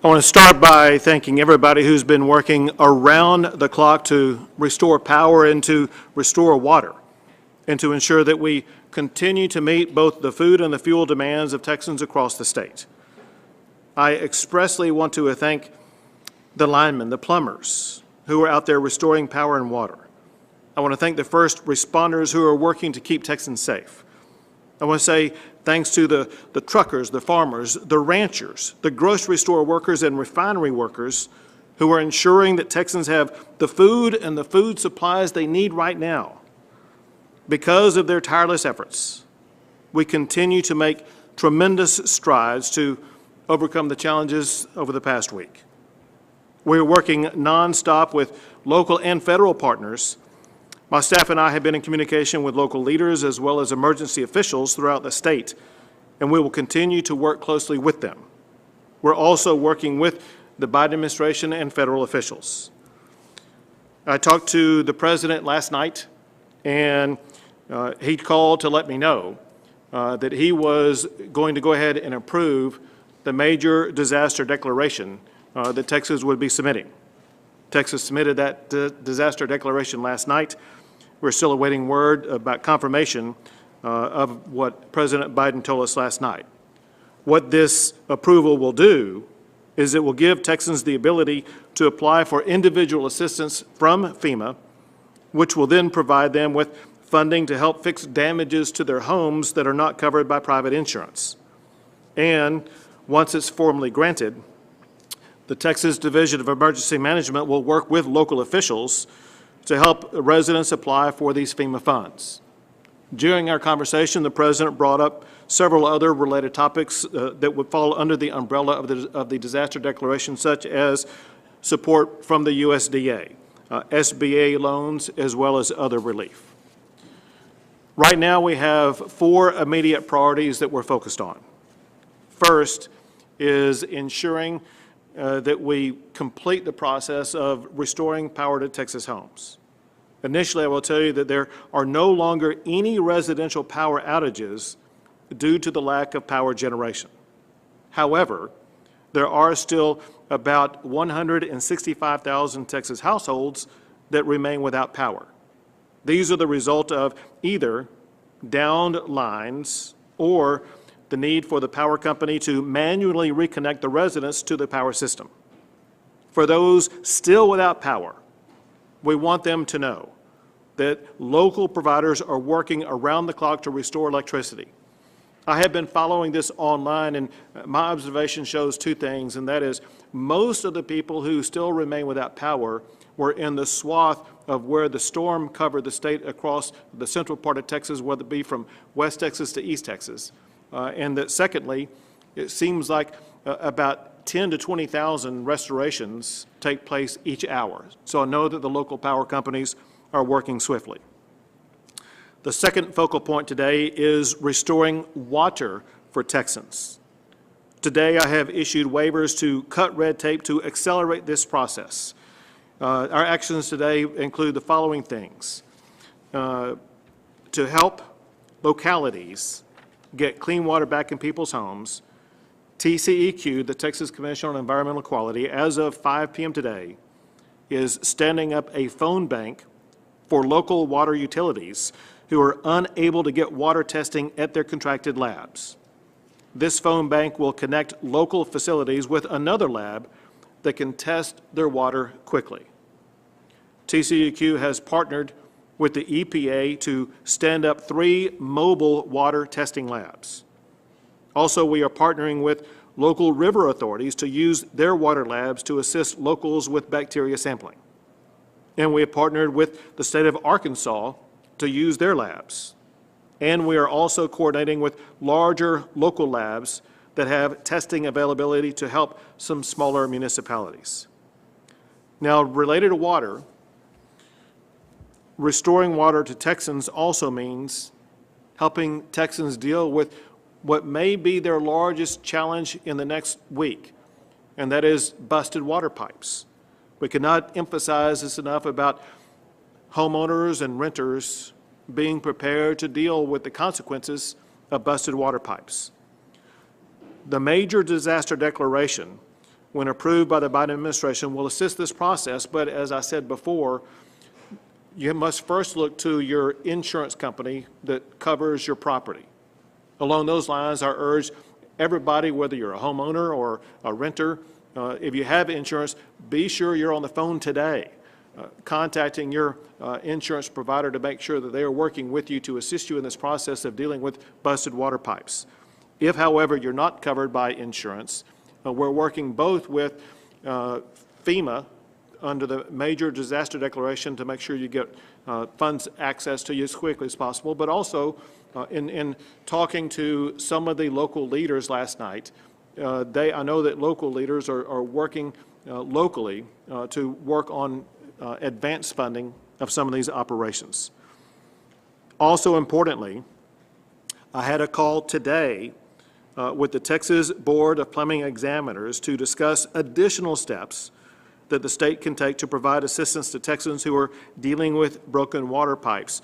I want to start by thanking everybody who's been working around the clock to restore power and to restore water, and to ensure that we continue to meet both the food and the fuel demands of Texans across the state. I expressly want to thank the linemen, the plumbers, who are out there restoring power and water. I want to thank the first responders who are working to keep Texans safe. I want to say thanks to the truckers, the farmers, the ranchers, the grocery store workers and refinery workers who are ensuring that Texans have the food and the food supplies they need right now. Because of their tireless efforts, we continue to make tremendous strides to overcome the challenges over the past week. We're working nonstop with local and federal partners. My staff and I have been in communication with local leaders as well as emergency officials throughout the state, and we will continue to work closely with them. We're also working with the Biden administration and federal officials. I talked to the president last night, and he called to let me know that he was going to go ahead and approve the major disaster declaration that Texas would be submitting. Texas submitted that disaster declaration last night. We're still awaiting word about confirmation of what President Biden told us last night. What this approval will do is it will give Texans the ability to apply for individual assistance from FEMA, which will then provide them with funding to help fix damages to their homes that are not covered by private insurance. And once it's formally granted, the Texas Division of Emergency Management will work with local officials to help residents apply for these FEMA funds. During our conversation, the President brought up several other related topics that would fall under the umbrella of the disaster declaration, such as support from the USDA, SBA loans, as well as other relief. Right now, we have 4 immediate priorities that we're focused on. First is ensuring that we complete the process of restoring power to Texas homes. Initially, I will tell you that there are no longer any residential power outages due to the lack of power generation. However, there are still about 165,000 Texas households that remain without power. These are the result of either downed lines or the need for the power company to manually reconnect the residents to the power system. For those still without power, we want them to know that local providers are working around the clock to restore electricity. I have been following this online, and my observation shows 2 things, and that is most of the people who still remain without power were in the swath of where the storm covered the state across the central part of Texas, whether it be from West Texas to East Texas. And that secondly, it seems like about 10 to 20,000 restorations take place each hour. So I know that the local power companies are working swiftly. The second focal point today is restoring water for Texans. Today I have issued waivers to cut red tape to accelerate this process. Our actions today include the following things. To help localities get clean water back in people's homes, TCEQ, the Texas Commission on Environmental Quality, as of 5 p.m. today, is standing up a phone bank for local water utilities who are unable to get water testing at their contracted labs. This phone bank will connect local facilities with another lab that can test their water quickly. TCEQ has partnered with the EPA to stand up 3 mobile water testing labs. Also, we are partnering with local river authorities to use their water labs to assist locals with bacteria sampling. And we have partnered with the state of Arkansas to use their labs. And we are also coordinating with larger local labs that have testing availability to help some smaller municipalities. Now, related to water, restoring water to Texans also means helping Texans deal with what may be their largest challenge in the next week, and that is busted water pipes. We cannot emphasize this enough about homeowners and renters being prepared to deal with the consequences of busted water pipes. The major disaster declaration when approved by the Biden administration, will assist this process. But as I said before, you must first look to your insurance company that covers your property. Along those lines, I urge everybody, whether you're a homeowner or a renter, if you have insurance, be sure you're on the phone today, contacting your insurance provider to make sure that they are working with you to assist you in this process of dealing with busted water pipes. If, however, you're not covered by insurance, we're working both with FEMA under the major disaster declaration to make sure you get funds access to you as quickly as possible, but also in talking to some of the local leaders last night, I know that local leaders are working locally to work on advanced funding of some of these operations. Also importantly, I had a call today with the Texas Board of Plumbing Examiners to discuss additional steps that the state can take to provide assistance to Texans who are dealing with broken water pipes.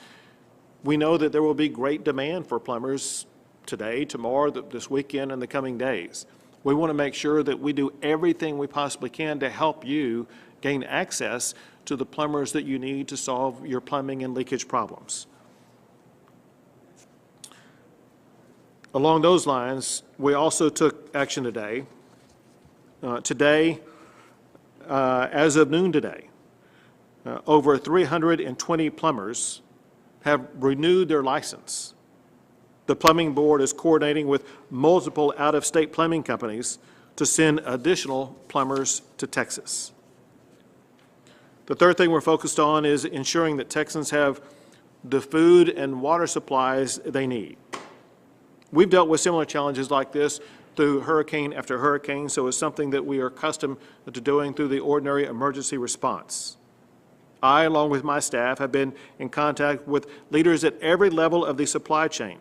We know that there will be great demand for plumbers today, tomorrow, this weekend, and the coming days. We want to make sure that we do everything we possibly can to help you gain access to the plumbers that you need to solve your plumbing and leakage problems. Along those lines, we also took action today. As of noon today, over 320 plumbers have renewed their license. The Plumbing Board is coordinating with multiple out-of-state plumbing companies to send additional plumbers to Texas. The third thing we're focused on is ensuring that Texans have the food and water supplies they need. We've dealt with similar challenges like this through hurricane after hurricane, so it's something that we are accustomed to doing through the ordinary emergency response. I, along with my staff, have been in contact with leaders at every level of the supply chain,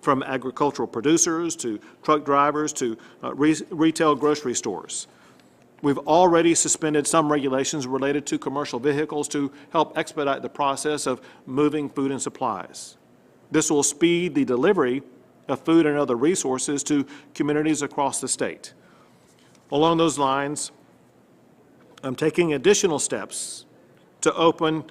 from agricultural producers to truck drivers to retail grocery stores. We've already suspended some regulations related to commercial vehicles to help expedite the process of moving food and supplies. This will speed the delivery of food and other resources to communities across the state. Along those lines, I'm taking additional steps to open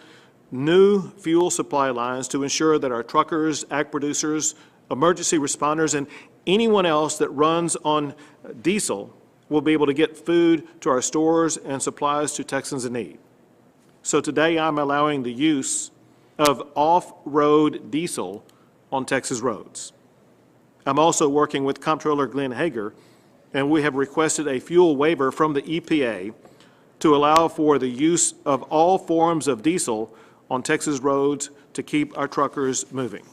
new fuel supply lines to ensure that our truckers, ag producers, emergency responders, and anyone else that runs on diesel will be able to get food to our stores and supplies to Texans in need. So today I'm allowing the use of off-road diesel on Texas roads. I'm also working with Comptroller Glenn Hager, and we have requested a fuel waiver from the EPA to allow for the use of all forms of diesel on Texas roads to keep our truckers moving.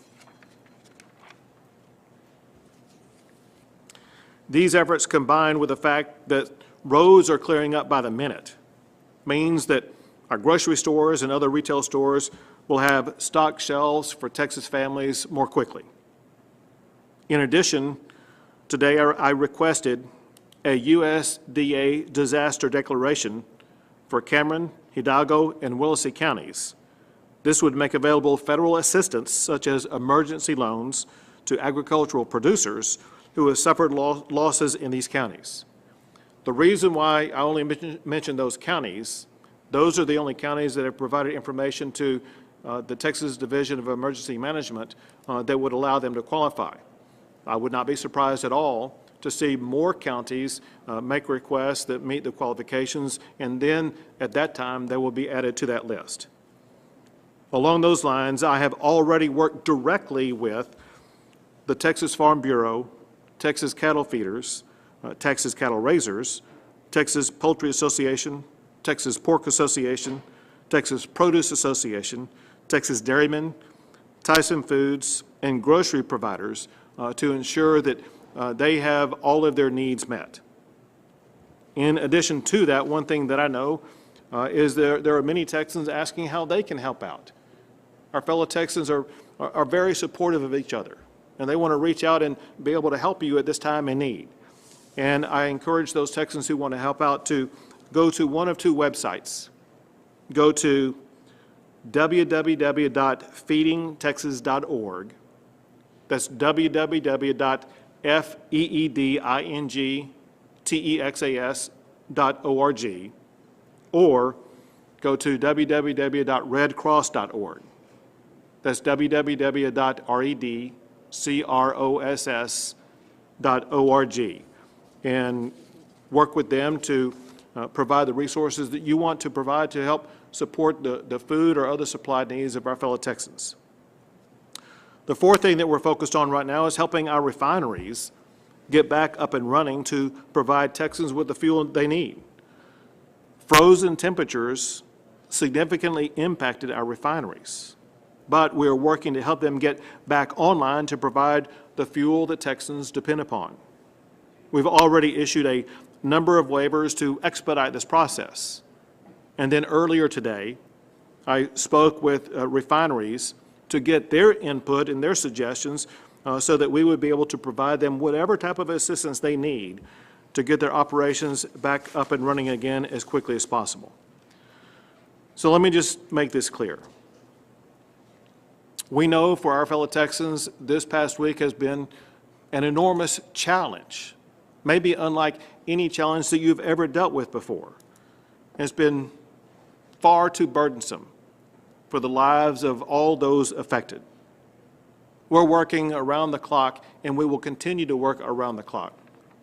These efforts, combined with the fact that roads are clearing up by the minute, means that our grocery stores and other retail stores will have stocked shelves for Texas families more quickly. In addition, today I requested a USDA disaster declaration for Cameron, Hidalgo, and Willacy counties. This would make available federal assistance, such as emergency loans, to agricultural producers who have suffered losses in these counties. The reason why I only mention those counties, those are the only counties that have provided information to the Texas Division of Emergency Management that would allow them to qualify. I would not be surprised at all to see more counties make requests that meet the qualifications, and then at that time they will be added to that list. Along those lines, I have already worked directly with the Texas Farm Bureau, Texas Cattle Feeders, Texas Cattle Raisers, Texas Poultry Association, Texas Pork Association, Texas Produce Association, Texas Dairymen, Tyson Foods, and grocery providers to ensure that they have all of their needs met. In addition to that, one thing that I know is there are many Texans asking how they can help out. Our fellow Texans are very supportive of each other, and they want to reach out and be able to help you at this time in need. And I encourage those Texans who want to help out to go to one of two websites. Go to www.feedingtexas.org. That's www.feedingtexas redcross.org, or go to www.redcross.org. That's www.redcross.org, and work with them to provide the resources that you want to provide to help support the food or other supply needs of our fellow Texans. The fourth thing that we're focused on right now is helping our refineries get back up and running to provide Texans with the fuel they need. Frozen temperatures significantly impacted our refineries, but we are working to help them get back online to provide the fuel that Texans depend upon. We've already issued a number of waivers to expedite this process. And then earlier today, I spoke with refineries to get their input and their suggestions so that we would be able to provide them whatever type of assistance they need to get their operations back up and running again as quickly as possible. So let me just make this clear. We know for our fellow Texans, this past week has been an enormous challenge, maybe unlike any challenge that you've ever dealt with before. It's been far too burdensome for the lives of all those affected. We're working around the clock, and we will continue to work around the clock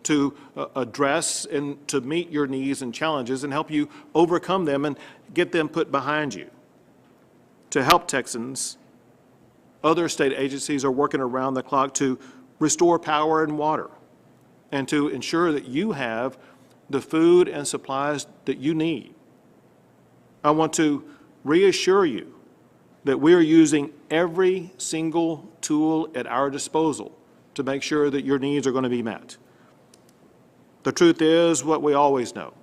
to address and to meet your needs and challenges and help you overcome them and get them put behind you. To help Texans, other state agencies are working around the clock to restore power and water and to ensure that you have the food and supplies that you need. I want to reassure you that we are using every single tool at our disposal to make sure that your needs are going to be met. The truth is what we always know,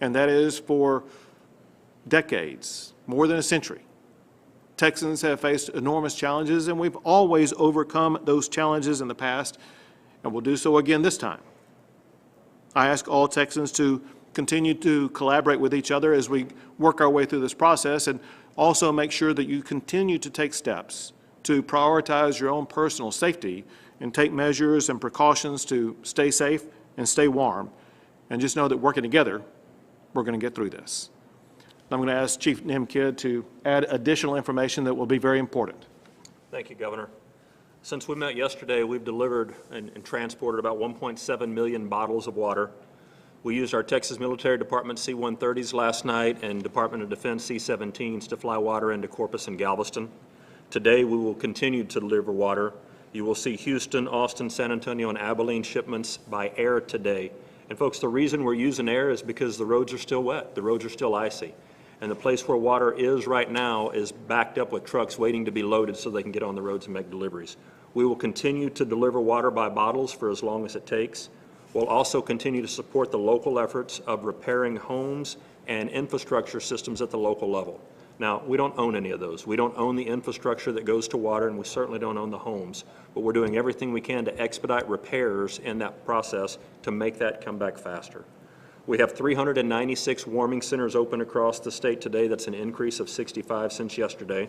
and that is for decades, more than a century, Texans have faced enormous challenges, and we've always overcome those challenges in the past, and will do so again this time. I ask all Texans to continue to collaborate with each other as we work our way through this process, and also make sure that you continue to take steps to prioritize your own personal safety and take measures and precautions to stay safe and stay warm. And just know that working together, we're going to get through this. I'm going to ask Chief Nimkid to add additional information that will be very important. Thank you, Governor. Since we met yesterday, we've delivered and transported about 1.7 million bottles of water. We used our Texas Military Department C-130s last night and Department of Defense C-17s to fly water into Corpus and Galveston. Today, we will continue to deliver water. You will see Houston, Austin, San Antonio, and Abilene shipments by air today. And folks, the reason we're using air is because the roads are still wet. The roads are still icy. And the place where water is right now is backed up with trucks waiting to be loaded so they can get on the roads and make deliveries. We will continue to deliver water by bottles for as long as it takes. We'll also continue to support the local efforts of repairing homes and infrastructure systems at the local level. Now, we don't own any of those. We don't own the infrastructure that goes to water, and we certainly don't own the homes. But we're doing everything we can to expedite repairs in that process to make that come back faster. We have 396 warming centers open across the state today. That's an increase of 65 since yesterday.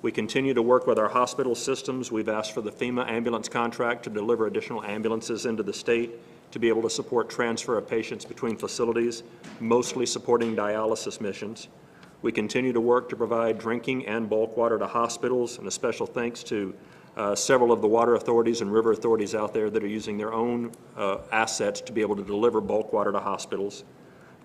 We continue to work with our hospital systems. We've asked for the FEMA ambulance contract to deliver additional ambulances into the state to be able to support transfer of patients between facilities, mostly supporting dialysis missions. We continue to work to provide drinking and bulk water to hospitals, and a special thanks to several of the water authorities and river authorities out there that are using their own assets to be able to deliver bulk water to hospitals.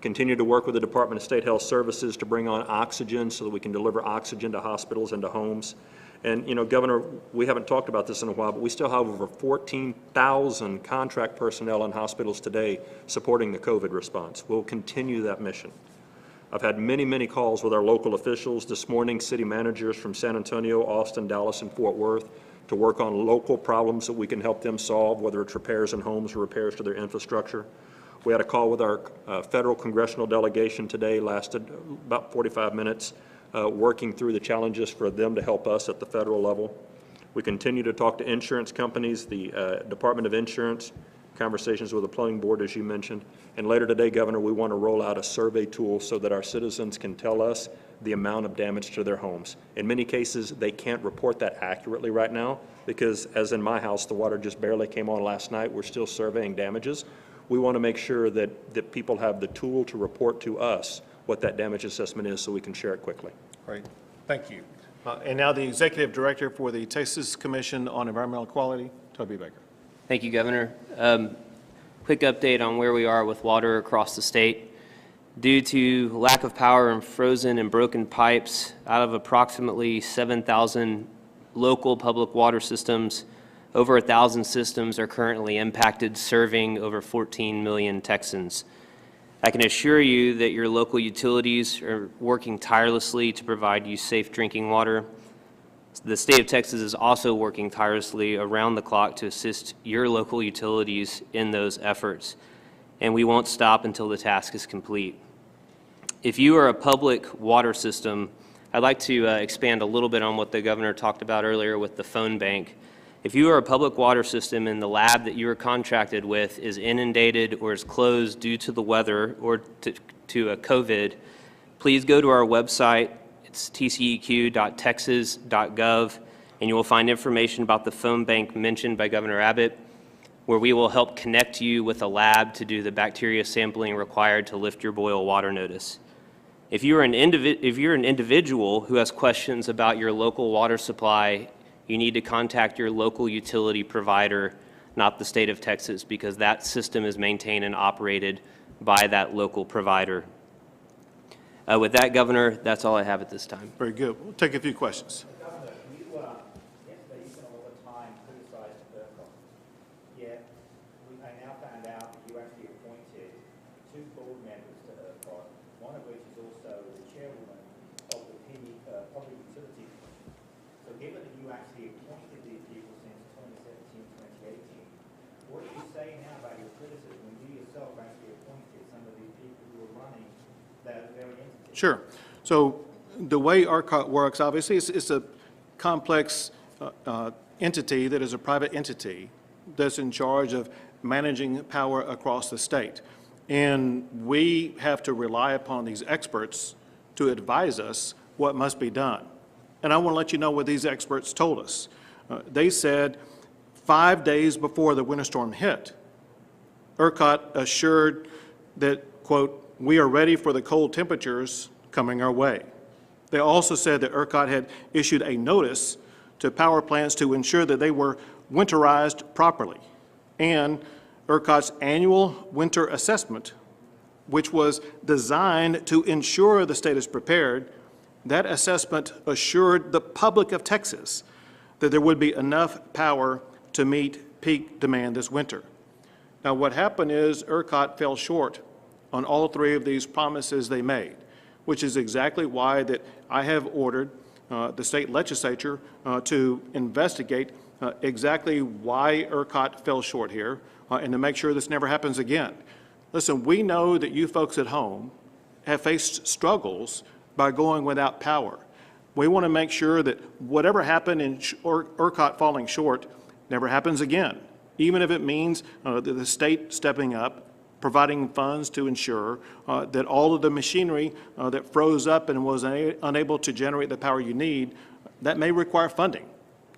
Continue to work with the Department of State Health Services to bring on oxygen so that we can deliver oxygen to hospitals and to homes. And, you know, Governor, we haven't talked about this in a while, but we still have over 14,000 contract personnel in hospitals today supporting the COVID response. We'll continue that mission. I've had many, many calls with our local officials this morning, city managers from San Antonio, Austin, Dallas, and Fort Worth, to work on local problems that we can help them solve, whether it's repairs in homes or repairs to their infrastructure. We had a call with our federal congressional delegation today, lasted about 45 minutes, working through the challenges for them to help us at the federal level. We continue to talk to insurance companies, the Department of Insurance, conversations with the planning board, as you mentioned. And later today, Governor, we want to roll out a survey tool so that our citizens can tell us the amount of damage to their homes. In many cases, they can't report that accurately right now because, as in my house, the water just barely came on last night. We're still surveying damages. we want to make sure that people have the tool to report to us what that damage assessment is so we can share it quickly. Great. Thank you. And now the Executive Director for the Texas Commission on Environmental Quality, Toby Baker. Thank you, Governor. Quick update on where we are with water across the state. Due to lack of power and frozen and broken pipes, out of approximately 7,000 local public water systems, over 1,000 systems are currently impacted, serving over 14 million Texans. I can assure you that your local utilities are working tirelessly to provide you safe drinking water. The state of Texas is also working tirelessly around the clock to assist your local utilities in those efforts, and we won't stop until the task is complete. If you are a public water system, I'd like to expand a little bit on what the governor talked about earlier with the phone bank. If you are a public water system and the lab that you are contracted with is inundated or is closed due to the weather or to a COVID, please go to our website. It's tceq.texas.gov, and you will find information about the phone bank mentioned by Governor Abbott, where we will help connect you with a lab to do the bacteria sampling required to lift your boil water notice. If you're an individual who has questions about your local water supply, you need to contact your local utility provider, not the state of Texas, because that system is maintained and operated by that local provider. With that, Governor, that's all I have at this time. Very good. We'll take a few questions. Governor, yesterday you spent all the time criticizing FERCOM, yet I now found out that you actually appointed 2 board members to ERCOT, one of which is also the chairwoman of the Public Utility Commission. So given that you actually appointed these people since 2017, 2018, what do you say now about your criticism when you yourself actually appointed some of these people who are running that very entity? Sure. So the way ERCOT works, obviously, it's a complex entity that is a private entity that's in charge of managing power across the state. And we have to rely upon these experts to advise us what must be done. And I want to let you know what these experts told us. They said 5 days before the winter storm hit, ERCOT assured that, quote, "We are ready for the cold temperatures coming our way." They also said that ERCOT had issued a notice to power plants to ensure that they were winterized properly. And ERCOT's annual winter assessment, which was designed to ensure the state is prepared, that assessment assured the public of Texas that there would be enough power to meet peak demand this winter. Now, what happened is ERCOT fell short on all 3 of these promises they made, which is exactly why that I have ordered the state legislature to investigate exactly why ERCOT fell short here and to make sure this never happens again. Listen, we know that you folks at home have faced struggles by going without power. We want to make sure that whatever happened in ERCOT falling short never happens again, even if it means the state stepping up, providing funds to ensure that all of the machinery that froze up and was unable to generate the power you need, that may require funding.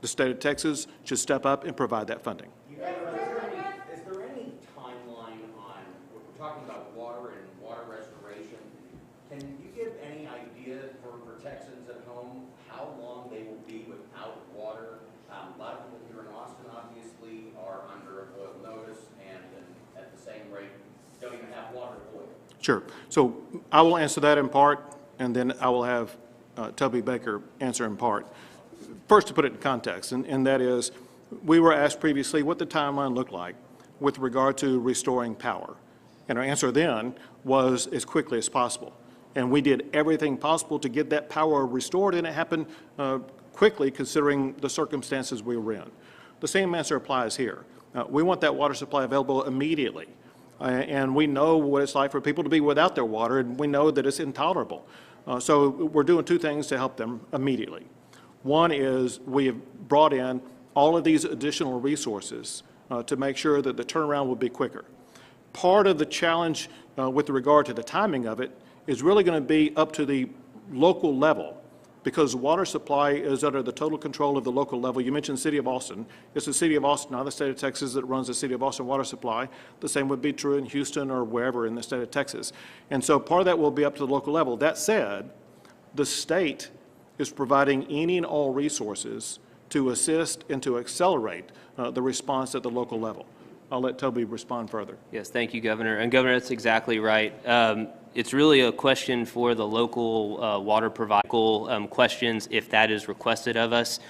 The state of Texas should step up and provide that funding. Is there any timeline on, we're talking about water and water restoration, can you give any idea for Texans at home how long they will be without water? A lot of people here in Austin obviously are under a boil notice and at the same rate don't even have water to boil. Sure. So I will answer that in part, and then I will have Toby Baker answer in part. First, to put it in context, and that is, we were asked previously what the timeline looked like with regard to restoring power. And our answer then was as quickly as possible. And we did everything possible to get that power restored, and it happened quickly considering the circumstances we were in. The same answer applies here. We want that water supply available immediately. And we know what it's like for people to be without their water, and we know that it's intolerable. So we're doing 2 things to help them immediately. One is we have brought in all of these additional resources to make sure that the turnaround will be quicker. Part of the challenge with regard to the timing of it is really going to be up to the local level because water supply is under the total control of the local level. You mentioned the City of Austin. It's the City of Austin, not the State of Texas, that runs the City of Austin water supply. The same would be true in Houston or wherever in the state of Texas. And so part of that will be up to the local level. That said, the state is providing any and all resources to assist and to accelerate the response at the local level. I'll let Toby respond further. Yes, thank you, Governor. And Governor, that's exactly right. It's really a question for the local water provider questions. If that is requested of us,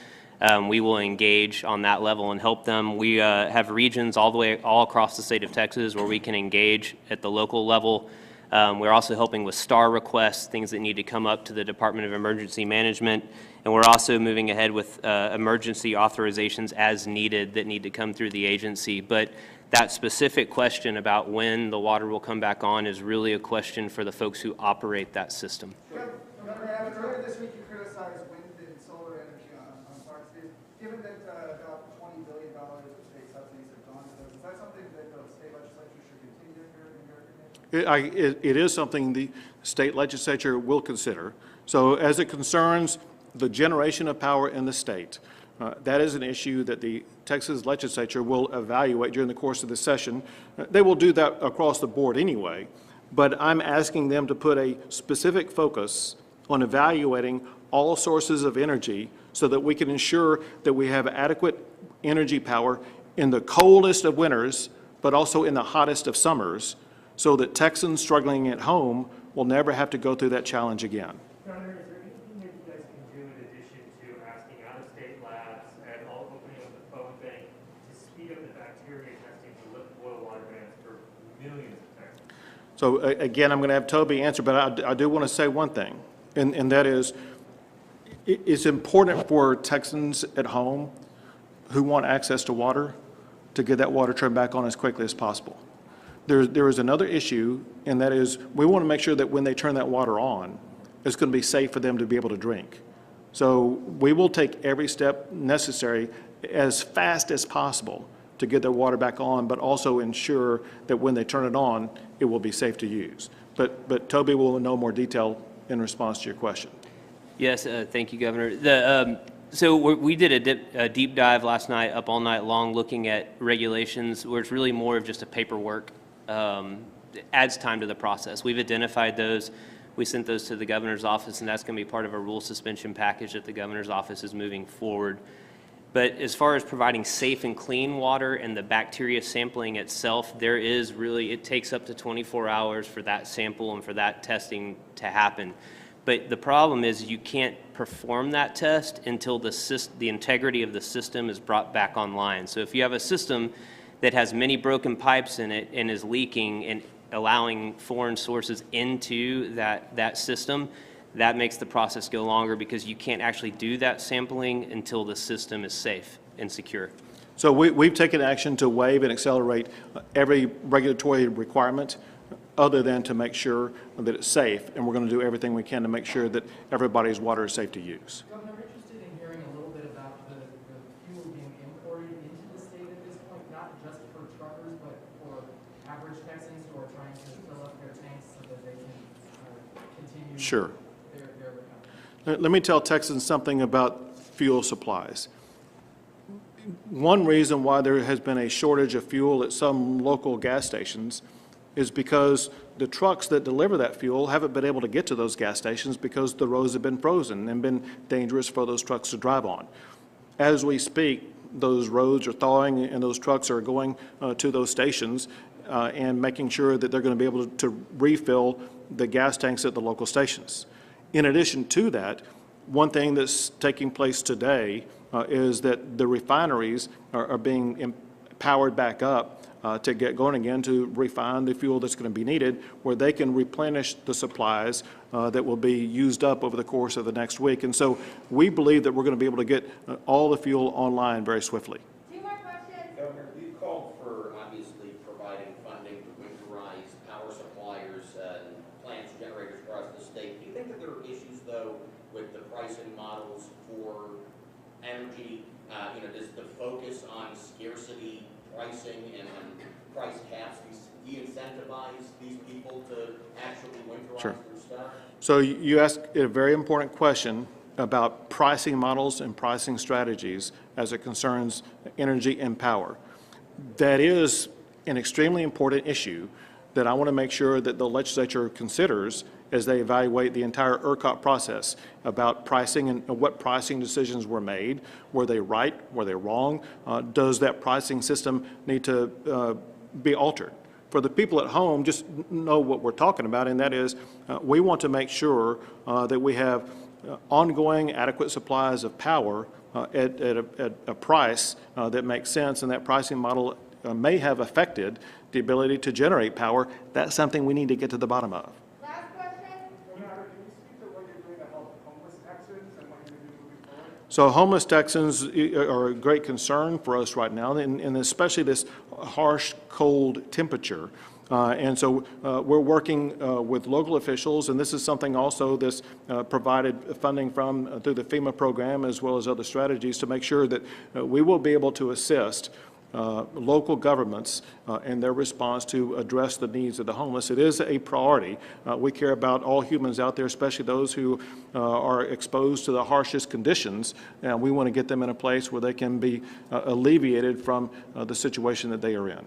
we will engage on that level and help them. We have regions all across the state of Texas where we can engage at the local level. We're also helping with STAR requests, things that need to come up to the Department of Emergency Management. And we're also moving ahead with emergency authorizations as needed that need to come through the agency. But that specific question about when the water will come back on is really a question for the folks who operate that system. Governor Abbott, earlier this week you criticized wind and solar energy on parts. Given that about $20 billion of state subsidies have gone to those, is that something that the state legislature should continue in your opinion? It is something the state legislature will consider. So as it concerns the generation of power in the state, that is an issue that the Texas legislature will evaluate during the course of the session. They will do that across the board anyway, but I'm asking them to put a specific focus on evaluating all sources of energy so that we can ensure that we have adequate energy power in the coldest of winters, but also in the hottest of summers, so that Texans struggling at home will never have to go through that challenge again. Governor, is there anything that you guys can do in addition to asking out-of-state labs and all opening up the phone bank to speed up the bacteria testing to lift boil water bans for millions of Texans? So again, I'm going to have Toby answer, but I do want to say one thing, and that is it's important for Texans at home who want access to water to get that water turned back on as quickly as possible. There is another issue, and that is we want to make sure that when they turn that water on, it's going to be safe for them to be able to drink. So we will take every step necessary as fast as possible to get their water back on, but also ensure that when they turn it on, it will be safe to use. But Toby will know more detail in response to your question. Yes, thank you, Governor. So we did a deep dive last night, up all night long, looking at regulations where it's really more of just a paperwork. Adds time to the process. We've identified those. We sent those to the governor's office, and that's going to be part of a rule suspension package that the governor's office is moving forward. But as far as providing safe and clean water and the bacteria sampling itself, there is really, it takes up to 24 hours for that sample and for that testing to happen. But the problem is you can't perform that test until the integrity of the system is brought back online. So if you have a system that has many broken pipes in it and is leaking and allowing foreign sources into that system, that makes the process go longer because you can't actually do that sampling until the system is safe and secure. So we've taken action to waive and accelerate every regulatory requirement other than to make sure that it's safe, and we're going to do everything we can to make sure that everybody's water is safe to use. Governor, I'm interested in hearing a little bit about the fuel being imported into the state at this point, not just for truckers, but for average Texans who are trying to fill up their tanks so that they can continue Sure. their recovery. Let me tell Texans something about fuel supplies. One reason why there has been a shortage of fuel at some local gas stations is because the trucks that deliver that fuel haven't been able to get to those gas stations because the roads have been frozen and been dangerous for those trucks to drive on. As we speak, those roads are thawing and those trucks are going to those stations and making sure that they're going to be able to refill the gas tanks at the local stations. In addition to that, one thing that's taking place today is that the refineries are being powered back up to get going again to refine the fuel that's going to be needed, where they can replenish the supplies that will be used up over the course of the next week. And so we believe that we're going to be able to get all the fuel online very swiftly. Two more questions. Governor, you called for obviously providing funding to winterize power suppliers and plants, generators across the state. Do you think that there are issues, though, with the pricing models for energy? Does the focus on scarcity pricing and price caps de-incentivize these people to actually winterize Sure. their stuff? So you asked a very important question, about pricing models and pricing strategies as it concerns energy and power. That is an extremely important issue that I want to make sure that the legislature considers as they evaluate the entire ERCOT process about pricing and what pricing decisions were made. Were they right? Were they wrong? Does that pricing system need to be altered? For the people at home, just know what we're talking about, and that is we want to make sure that we have ongoing adequate supplies of power at a price that makes sense, and that pricing model may have affected the ability to generate power. That's something we need to get to the bottom of. Last question. Governor, can you speak to what you're doing to help homeless Texans and what you're going to do moving forward? So homeless Texans are a great concern for us right now, and especially this harsh, cold temperature. And so we're working with local officials, and this is something also that's provided funding from through the FEMA program as well as other strategies to make sure that we will be able to assist local governments in their response to address the needs of the homeless. It is a priority. We care about all humans out there, especially those who are exposed to the harshest conditions, and we want to get them in a place where they can be alleviated from the situation that they are in.